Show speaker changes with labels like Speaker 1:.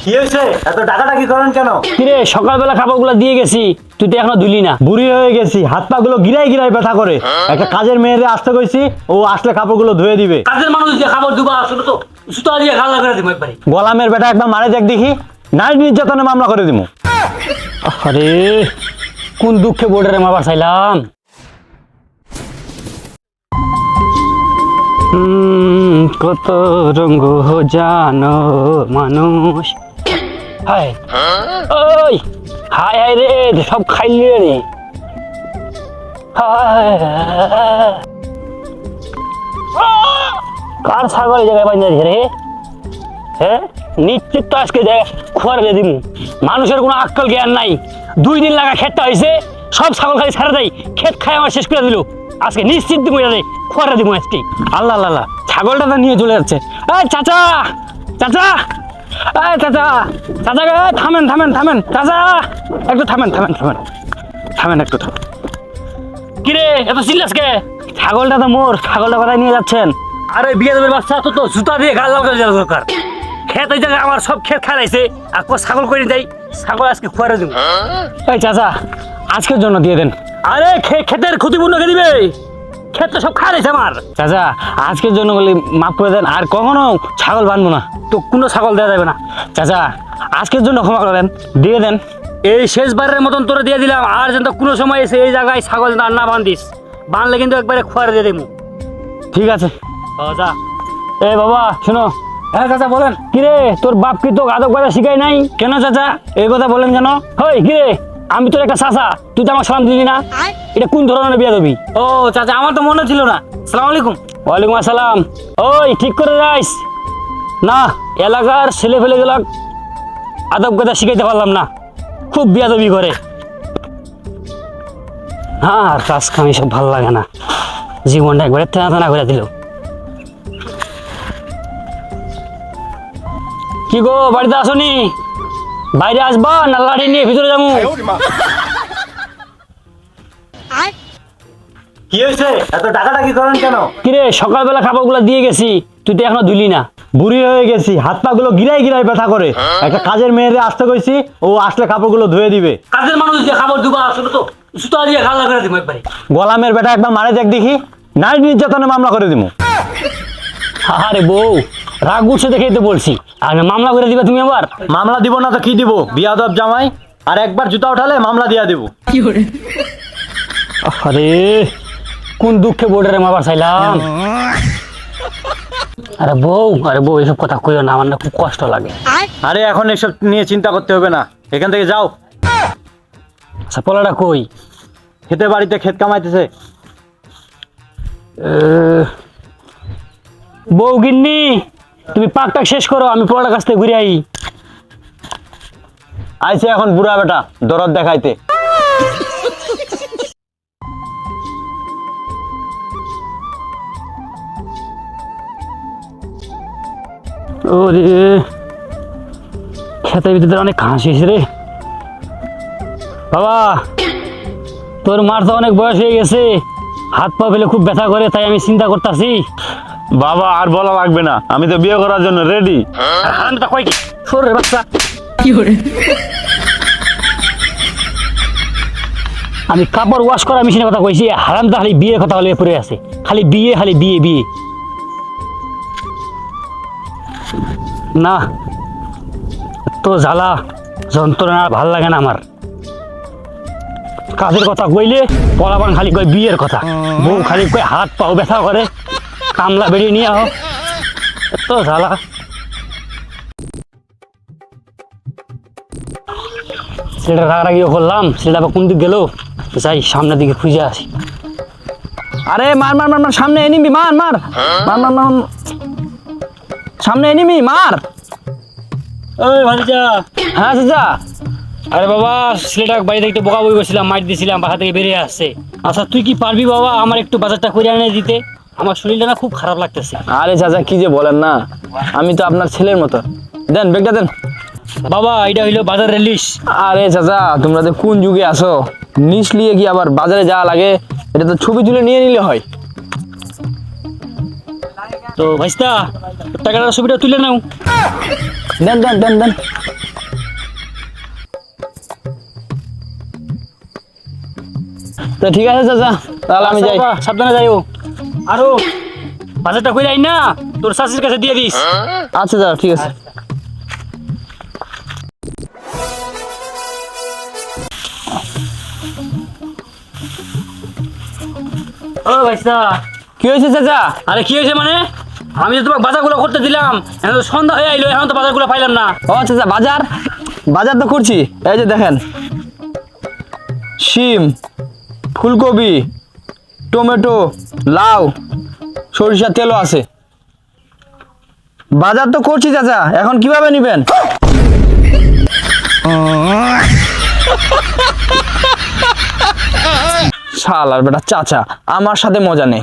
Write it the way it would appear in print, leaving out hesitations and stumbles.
Speaker 1: কি হয়েছে? এত ডাকাডাকি করেন কেন?
Speaker 2: কিরে সকালবেলা খাবারগুলো দিয়ে গেছি, তুই তো এখনো ধুলি না।
Speaker 1: বুড়ি হয়ে গেছি, হাত পা গুলো গিরাই গিরাই ব্যথা করে। একটা কাজের মেয়েরে আসতে কইছি, ও আসলে কাপড়গুলো ধুয়ে দিবে।
Speaker 2: কাজের মানুষ দিয়ে খাবার দুবা আসলে তো সুতা দিয়ে গাল লাগা দিব একবারে।
Speaker 1: গোলামের বেটা একবার মারে দেখ দেখি, নারী নির্যাতনে মামলা করে দিব।
Speaker 2: আরে কোন দুঃখে বোর্ডারে মারবার চাইলাম। কত রঙ্গ জানো মানুষ। হায় ওই হায় হায় রে, সব খাইলি রে। হায় কার ছাগল এই জায়গায় বাঁধা রে? হ্যাঁ নিশ্চিত তো আজকে খোয়ার দিয়ে দিমু। মানুষের কোনো আক্কল জ্ঞান নাই। 2 দিন লাগা ক্ষেতটা হয়েছে, সব ছাগল খালি ছাড়া দেয়, ক্ষেত খাই আমার শেষ করে দিল। আজকে নিশ্চিত দিমু রে, খোয়ারে দিমু আজকে। আল্লাহ আল্লাহ, ছাগলটা তো নিয়ে চলে যাচ্ছে। এই চাচা চাচা, এই চাচা চাচা, থামেন থামেন থামেন চাচা, একটু থামেন থামেন থামেন থামেন একটু থামেন। কিরে এত সিরিয়াস কে? ছাগলটা তো মোর, ছাগলটা কোথায় নিয়ে যাচ্ছেন? আরে বিয়ে দেবের বাচ্চা তো জুতা দিয়ে গাল লাল করে দেওয়া দরকার। ক্ষেত ওই জায়গায় আমার সব ক্ষেত খাইছে, আর ছাগল করে যাই, ছাগল আজকে খুয়ারে দেবো। এই চাচা আজকের জন্য দিয়ে দেন। আরে ক্ষেতের ক্ষতিপূর্ণ কে দিবে? ক্ষেত তো সব খাইছে আমার। চাচা আজকের জন্য বলি মাফ করে দেন, আর কখনো ছাগল বানবো না। তো কোনো ছাগল দেওয়া যাবে না। চাচা আজকের জন্য ক্ষমা করেন, দিয়ে দেন। এই শেষবারের মতন তোরা দিয়ে দিলাম, আর যেন কোনো সময় এসে এই জায়গায় ছাগল আর না বান্ধিস। বানলে কিন্তু একবারে খুয়ারে দিয়ে দেবো। ঠিক আছে যা। এ বাবা শোনো। হ্যাঁ চাচা বলেন। কিরে তোর বাপ কি তো আদব কথা শিখাই নাই? কেন চাচা এই কথা বলেন কেন? হই কিরে, আমি তোর একটা চাচা, তুই তো আমার সালাম দিলি না। এটা কোন ধরনের বিয়া দেবি? ও চাচা আমার তো মনে ছিল না। সালাম আলাইকুম। ওয়ালাইকুম আসসালাম। ওই ঠিক করে যাইস না, এলাকার ছেলে ফেলে গুলা আদব কথা শিখাইতে পারলাম না, খুব বিয়াদবি করে। হ্যাঁ আর কাজ কামি সব ভালো লাগে না, জীবনটা একবারে টানা টানা করে দিল। কি গো বাড়িতে আসনি? বাইরে আসবা না লাঠি নিয়ে ভিতরে যাবো?
Speaker 1: কি হয়েছে? এত ডাকাডাকি করেন কেন?
Speaker 2: কিরে সকালবেলা খাবারগুলো দিয়ে গেছি, তুই তো এখনো ধুলি না।
Speaker 1: বুড়ি হয়ে গেছি, হাত পা গুলো গিরাই গিরাই ব্যথা করে। একটা কাজের মেয়েরে আসতে কইছি, ও আসলে কাপড়গুলো ধুয়ে দিবে।
Speaker 2: কাজের মানুষ দিয়ে খাবার দুবা আসলে তো সুতা দিয়ে গাল লাগা দিব একবারে।
Speaker 1: গোলামের বেটা একবার মারে দেখ দেখি, নারী নির্যাতনে মামলা করে দিব।
Speaker 2: আরে বউ রাগ উঠছে দেখেই তো বলছি, আর মামলা করে দিবা তুমি আবার?
Speaker 1: মামলা দিব না তো কি দিব, বিয়াদব জামাই। আর একবার জুতা উঠালে মামলা দিয়া দিব।
Speaker 2: আরে কোন দুঃখে বোর্ডারে মারবার চাইলাম। আরে বউ এসব কথা কইও না, আমার না খুব কষ্ট লাগে।
Speaker 1: আরে এখন এসব নিয়ে চিন্তা করতে হবে না, এখান থেকে যাও।
Speaker 2: আচ্ছা পোলাটা কই?
Speaker 1: খেতে বাড়িতে ক্ষেত কামাইতেছে।
Speaker 2: বউ গিন্নি তুমি পাকটাক শেষ করো, আমি পোলাটার কাছ থেকে ঘুরে আই।
Speaker 1: আইছে এখন বুড়া বেটা দরদ দেখাইতে।
Speaker 2: ওরে খেতের ভিতরে অনেক ঘাস হয়েছে রে। বাবা তোর মার তো অনেক বয়স হয়ে গেছে, হাত পা ফেলে খুব ব্যথা করে, তাই আমি চিন্তা করতেছি।
Speaker 1: বাবা আর বলা লাগবে না, আমি তো বিয়ে করার জন্য রেডি।
Speaker 2: হারামটা কয় কি সর রে বাচ্চা। আমি কাপড় ওয়াশ করা মেশিনের কথা কইছি, হারামটা খালি বিয়ের কথা হলে পড়ে আছে, খালি বিয়ে খালি বিয়ে বিয়ে। না তো জ্বালা যন্ত্রণা আর ভাল লাগে না আমার। কাজের কথা কইলে পলাবান খালি কয় বিয়ের কথা, বউ খালি কয় হাত পাও ব্যথা করে, কামলা বেরিয়ে নিয়ে আহ, তো জ্বালা। সেটা রাগারাগিও করলাম, সেটা আবার কোন দিক গেল, যাই সামনের দিকে খুঁজে আসি।
Speaker 1: আরে মার মার মার মার, সামনে এনিমি, মার মার মার মার মার, সামনে এনিমি, মার।
Speaker 2: ওই ভাতিজা।
Speaker 1: হ্যাঁ চাচা।
Speaker 2: আরে বাবা ছেলেটা বাড়ি থেকে বোকা বই করছিলাম, মাইট দিয়েছিলাম, বাসা থেকে বেরিয়ে আসছে। আচ্ছা তুই কি পারবি বাবা আমার একটু বাজারটা করে এনে দিতে? আমার শরীরটা না খুব খারাপ লাগতেছে।
Speaker 1: আরে চাচা কি যে বলেন না, আমি তো আপনার ছেলের মতো। দেন ব্যাগটা দেন।
Speaker 2: বাবা এটা হইলো বাজারের লিস্ট।
Speaker 1: আরে চাচা তোমরা তো কোন যুগে আসো, নিস নিয়ে কি আবার বাজারে যাওয়া লাগে? এটা তো ছবি তুলে নিয়ে নিলে হয়।
Speaker 2: তো ভাইস্তা টাকাটা ছবিটা তুলে নাও।
Speaker 1: দেন দেন দেন দেন। তো ঠিক আছে চাচা, তাহলে আমি যাই।
Speaker 2: আচ্ছা, সাবধানে যাইও। আরো বাজারটা কইরাই না, তোর শাশুড়ির কাছে দিয়ে দিস।
Speaker 1: আচ্ছা চাচা, ঠিক আছে।
Speaker 2: ও ভাইসা,
Speaker 1: কি হয়েছে চাচা?
Speaker 2: আরে কি হয়েছে মানে? আমি তো তোমাকে বাজারগুলো করতে দিলাম, এখন তো সন্ধ্যা হয়ে আইলো, এখন তো বাজারগুলো পাইলাম না।
Speaker 1: ও চাচা, বাজার বাজার তো করছি। এই যে দেখেন, শিম, ফুলকপি, টমেটো, লাউ, সরিষার তেলও আছে। বাজার তো করছি চাচা, এখন কিভাবে নিবেন? শালার বেটা চাচা, আমার সাথে মজা নেই।